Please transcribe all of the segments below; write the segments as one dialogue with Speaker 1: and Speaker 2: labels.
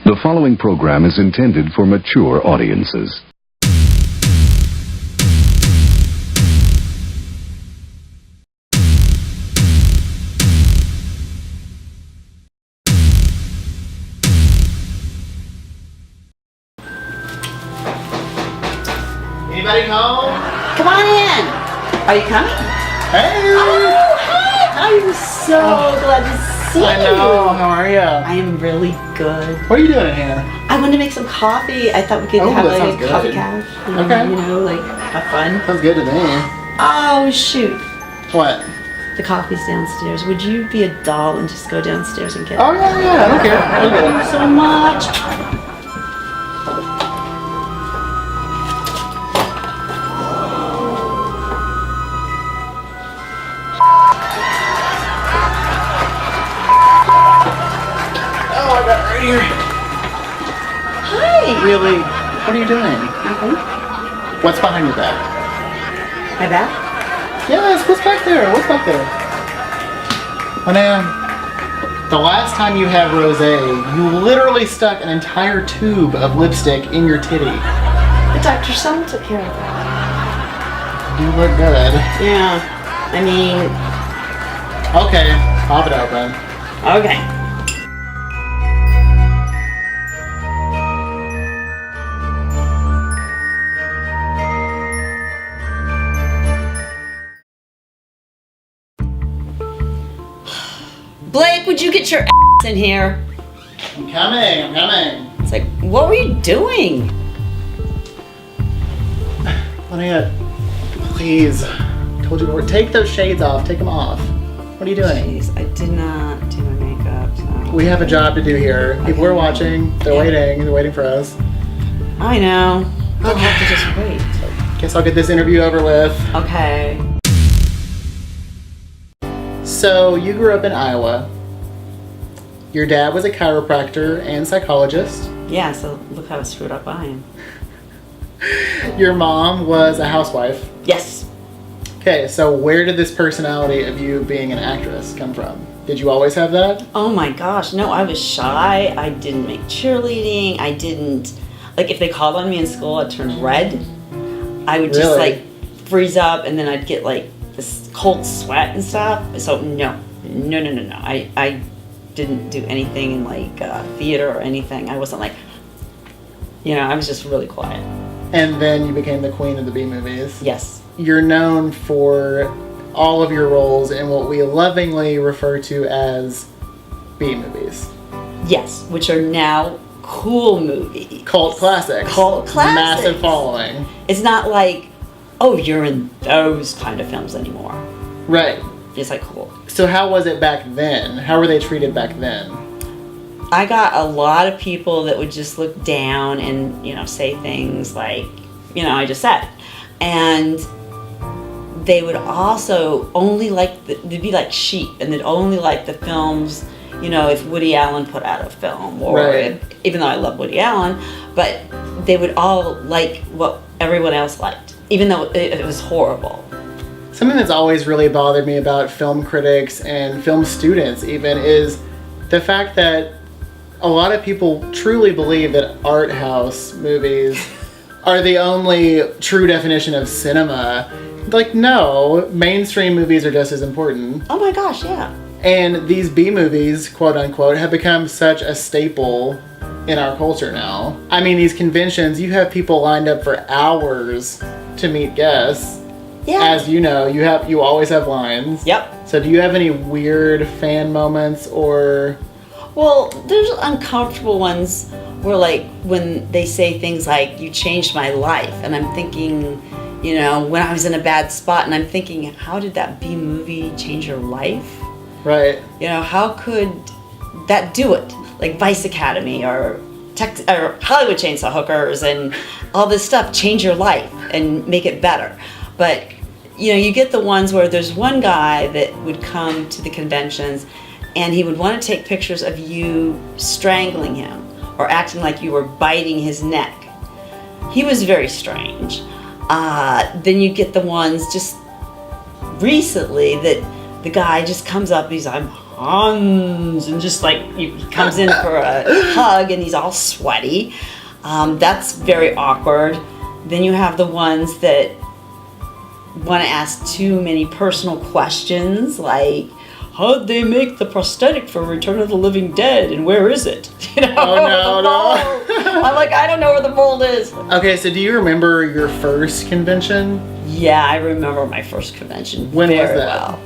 Speaker 1: The following program is intended for mature audiences.
Speaker 2: Anybody home?
Speaker 3: Come on in. Are you coming?
Speaker 2: Hey!
Speaker 3: Oh, hi! I'm so glad to see you.
Speaker 2: I know. How are you?
Speaker 3: I am really good.
Speaker 2: What are you doing in here?
Speaker 3: I wanted to make some coffee. I thought we could have
Speaker 2: that
Speaker 3: like
Speaker 2: sounds
Speaker 3: a coffee
Speaker 2: good.
Speaker 3: couch.
Speaker 2: Okay.
Speaker 3: You know, like have fun.
Speaker 2: Sounds good to me.
Speaker 3: Oh shoot!
Speaker 2: What?
Speaker 3: The coffee's downstairs. Would you be a doll and just go downstairs and get it?
Speaker 2: Oh yeah, I don't care. I'll get
Speaker 3: Thank
Speaker 2: it.
Speaker 3: you so much.
Speaker 2: Oh, I got it right here.
Speaker 3: Hi.
Speaker 2: Really? What are you doing?
Speaker 3: Nothing.
Speaker 2: What's behind your back?
Speaker 3: My back?
Speaker 2: Yes, what's back there? What's back there? Linnea, the last time you had Rosé, you literally stuck an entire tube of lipstick in your titty.
Speaker 3: The Dr. Sun took care of that.
Speaker 2: You look good.
Speaker 3: Yeah. I mean,
Speaker 2: Okay, pop it open.
Speaker 3: okay. Blake, would you get your ass in here?
Speaker 2: I'm coming.
Speaker 3: It's like, what were you doing?
Speaker 2: Linnea, please. I told you before, take those shades off. Take them off. What are you doing?
Speaker 3: Jeez, I did not do my makeup. So.
Speaker 2: We have a job to do here. People are watching. They're waiting. They're waiting for us.
Speaker 3: I know. I'll have to just wait.
Speaker 2: Guess I'll get this interview over with.
Speaker 3: Okay.
Speaker 2: So, you grew up in Iowa. Your dad was a chiropractor and psychologist.
Speaker 3: Yeah, so look how screwed up I am.
Speaker 2: Your mom was a housewife.
Speaker 3: Yes.
Speaker 2: Okay, so where did this personality of you being an actress come from? Did you always have that?
Speaker 3: Oh my gosh, no, I was shy. I didn't make cheerleading. I didn't, like if they called on me in school, I'd turn red. I would just
Speaker 2: Really?
Speaker 3: like freeze up and then I'd get like this cold sweat and stuff. So no. I didn't do anything in like theater or anything. I wasn't like, I was just really quiet.
Speaker 2: And then you became the queen of the B movies.
Speaker 3: Yes.
Speaker 2: You're known for all of your roles in what we lovingly refer to as B movies.
Speaker 3: Yes, which are now cool movies.
Speaker 2: Cult classics.
Speaker 3: Cult classics.
Speaker 2: Massive following.
Speaker 3: It's not like, oh, you're in those kind of films anymore.
Speaker 2: Right.
Speaker 3: It's like cool.
Speaker 2: So how was it back then? How were they treated back then?
Speaker 3: I got a lot of people that would just look down and, say things like, I just said. And they would also only like, they'd be like sheep, and they'd only like the films, if Woody Allen put out a film, or
Speaker 2: Right.
Speaker 3: even though I love Woody Allen, but they would all like what everyone else liked, even though it was horrible.
Speaker 2: Something that's always really bothered me about film critics and film students even is the fact that a lot of people truly believe that art house movies are the only true definition of cinema. Like, no, mainstream movies are just as important.
Speaker 3: Oh my gosh, yeah.
Speaker 2: And these B movies, quote unquote, have become such a staple in our culture now. I mean, these conventions, you have people lined up for hours to meet guests.
Speaker 3: Yeah.
Speaker 2: As you know, you always have lines.
Speaker 3: Yep.
Speaker 2: So do you have any weird fan moments or...
Speaker 3: Well, there's uncomfortable ones where like when they say things like, you changed my life, and I'm thinking, when I was in a bad spot, and I'm thinking, how did that B movie change your life?
Speaker 2: Right.
Speaker 3: How could that do it? Like Vice Academy or Hollywood Chainsaw Hookers and all this stuff change your life and make it better. But, you get the ones where there's one guy that would come to the conventions and he would want to take pictures of you strangling him or acting like you were biting his neck. He was very strange. Then you get the ones just recently that the guy just comes up and he's, I'm Hans, and just like he comes in for a hug and he's all sweaty. That's very awkward. Then you have the ones that want to ask too many personal questions, like, how'd they make the prosthetic for Return of the Living Dead, and where is it? You know,
Speaker 2: Oh, no.
Speaker 3: I'm like, I don't know where the mold is.
Speaker 2: Okay, so do you remember your first convention?
Speaker 3: Yeah, I remember my first convention
Speaker 2: When was
Speaker 3: very
Speaker 2: that?
Speaker 3: well.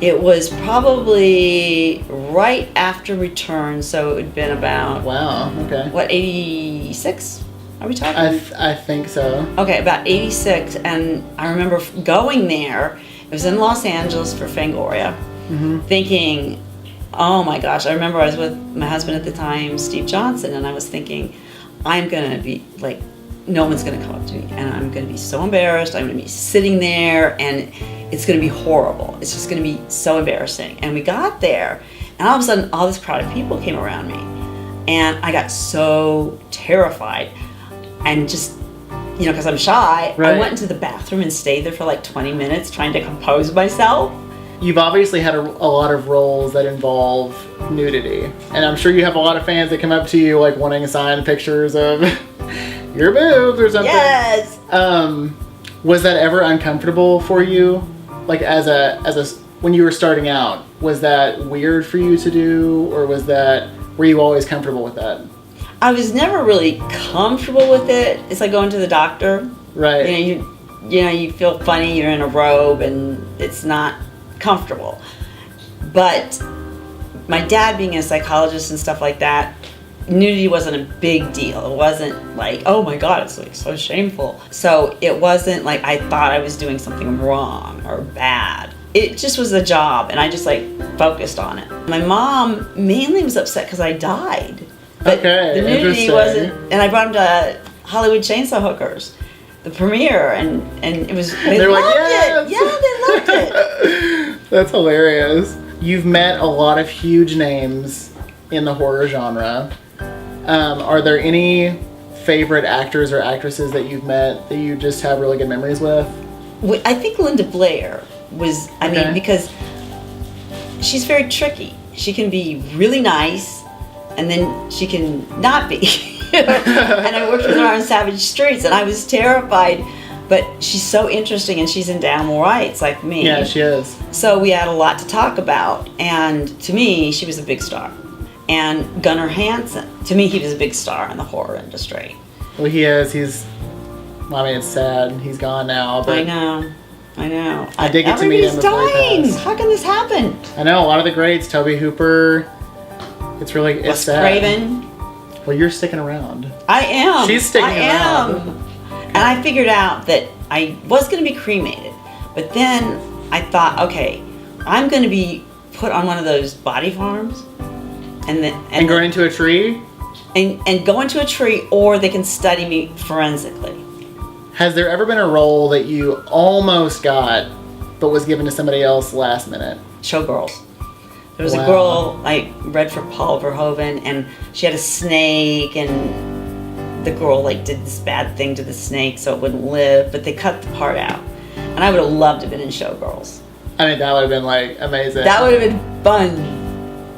Speaker 3: It was probably right after Return, so it had been about,
Speaker 2: Wow, okay.
Speaker 3: what, 86? Are we talking?
Speaker 2: I think so.
Speaker 3: Okay, about 86, and I remember going there. It was in Los Angeles for Fangoria, thinking, oh my gosh, I remember I was with my husband at the time, Steve Johnson, and I was thinking, I'm gonna be like, no one's gonna come up to me, and I'm gonna be so embarrassed. I'm gonna be sitting there, and it's gonna be horrible. It's just gonna be so embarrassing. And we got there, and all of a sudden, all this crowd of people came around me, and I got so terrified. And just, you know, because I'm shy,
Speaker 2: Right.
Speaker 3: I went into the bathroom and stayed there for like 20 minutes trying to compose myself.
Speaker 2: You've obviously had a lot of roles that involve nudity. And I'm sure you have a lot of fans that come up to you like wanting signed pictures of your boobs or something.
Speaker 3: Yes!
Speaker 2: Was that ever uncomfortable for you? Like when you were starting out, was that weird for you to do? Or were you always comfortable with that?
Speaker 3: I was never really comfortable with it. It's like going to the doctor.
Speaker 2: Right.
Speaker 3: You know, you feel funny, you're in a robe, and it's not comfortable. But my dad being a psychologist and stuff like that, nudity wasn't a big deal. It wasn't like, oh my God, it's like so shameful. So it wasn't like I thought I was doing something wrong or bad. It just was a job, and I just like focused on it. My mom mainly was upset because I died. But
Speaker 2: Okay,
Speaker 3: the nudity
Speaker 2: interesting.
Speaker 3: wasn't, and I brought him to Hollywood Chainsaw Hookers, the premiere, and it was, they
Speaker 2: They're like,
Speaker 3: loved
Speaker 2: yes!
Speaker 3: it. Yeah, they loved it.
Speaker 2: That's hilarious. You've met a lot of huge names in the horror genre. Are there any favorite actors or actresses that you've met that you just have really good memories with?
Speaker 3: I think Linda Blair was, I
Speaker 2: Okay.
Speaker 3: mean, because she's very tricky. She can be really nice, and then she can not be. And I worked with her on Savage Streets, and I was terrified, but she's so interesting, and she's in animal rights like me.
Speaker 2: Yeah, she is.
Speaker 3: So we had a lot to talk about, and to me, she was a big star. And Gunnar Hansen, to me, he was a big star in the horror industry.
Speaker 2: Well, he is. I mean, it's sad. He's gone now. But
Speaker 3: I know.
Speaker 2: I did get to meet him
Speaker 3: Everybody's
Speaker 2: before he
Speaker 3: dying.
Speaker 2: passed.
Speaker 3: How can this happen?
Speaker 2: I know a lot of the greats. Toby Hooper. It's
Speaker 3: Wes
Speaker 2: sad.
Speaker 3: Craven.
Speaker 2: Well, you're sticking around.
Speaker 3: I am.
Speaker 2: She's sticking
Speaker 3: I am.
Speaker 2: around.
Speaker 3: And I figured out that I was going to be cremated, but then I thought, okay, I'm going to be put on one of those body farms,
Speaker 2: And going into a tree?
Speaker 3: and go into a tree, or they can study me forensically.
Speaker 2: Has there ever been a role that you almost got, but was given to somebody else last minute?
Speaker 3: Showgirls. There was
Speaker 2: Wow.
Speaker 3: a girl I read for Paul Verhoeven, and she had a snake, and the girl like did this bad thing to the snake so it wouldn't live, but they cut the part out. And I would have loved to have been in Showgirls.
Speaker 2: I mean, that would have been like amazing.
Speaker 3: That would have been fun.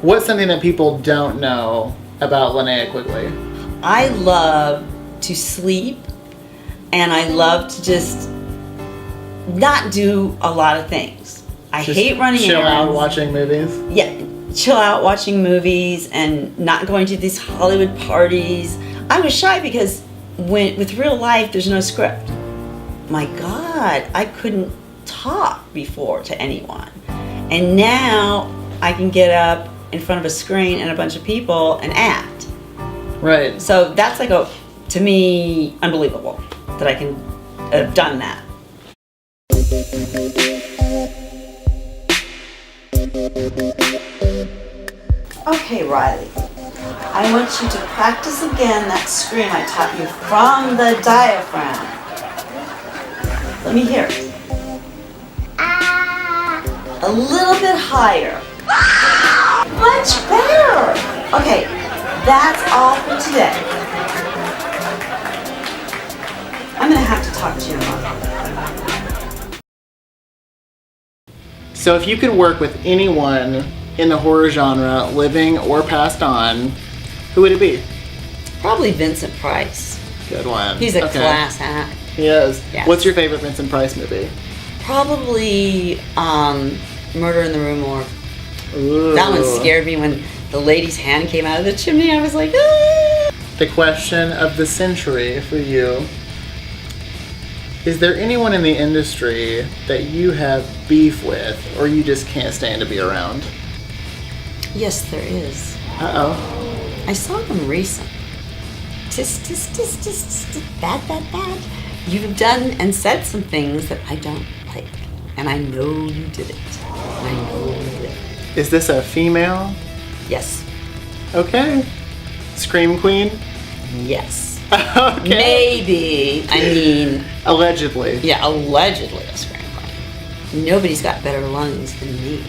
Speaker 2: What's something that people don't know about Linnea Quigley?
Speaker 3: I love to sleep, and I love to just not do a lot of things. I
Speaker 2: Just
Speaker 3: hate running
Speaker 2: chill
Speaker 3: errands.
Speaker 2: out watching movies?
Speaker 3: Yeah, chill out watching movies and not going to these Hollywood parties. I was shy because with real life, there's no script. My God, I couldn't talk before to anyone. And now I can get up in front of a screen and a bunch of people and act.
Speaker 2: Right.
Speaker 3: So that's like to me, unbelievable that I can have done that. Okay, Riley, I want you to practice again that scream I taught you from the diaphragm. Let me hear it. A little bit higher. Much better. Okay, that's all for today. I'm gonna have to talk to your mother.
Speaker 2: So if you could work with anyone in the horror genre, living or passed on, who would it be?
Speaker 3: Probably Vincent Price.
Speaker 2: Good one.
Speaker 3: He's a class act.
Speaker 2: He is.
Speaker 3: Yes.
Speaker 2: What's your favorite Vincent Price movie?
Speaker 3: Probably Murder in the Rue Morgue.
Speaker 2: Ooh.
Speaker 3: That one scared me when the lady's hand came out of the chimney. I was like, ah!
Speaker 2: The question of the century for you. Is there anyone in the industry that you have beef with or you just can't stand to be around?
Speaker 3: Yes, there is.
Speaker 2: Uh-oh.
Speaker 3: I saw them recently. Bad. You've done and said some things that I don't like. And I know you did it. I know you did it.
Speaker 2: Is this a female?
Speaker 3: Yes.
Speaker 2: Okay. Scream Queen?
Speaker 3: Yes.
Speaker 2: Okay.
Speaker 3: Maybe. I mean...
Speaker 2: Allegedly.
Speaker 3: Yeah, allegedly a scream queen. Nobody's got better lungs than me.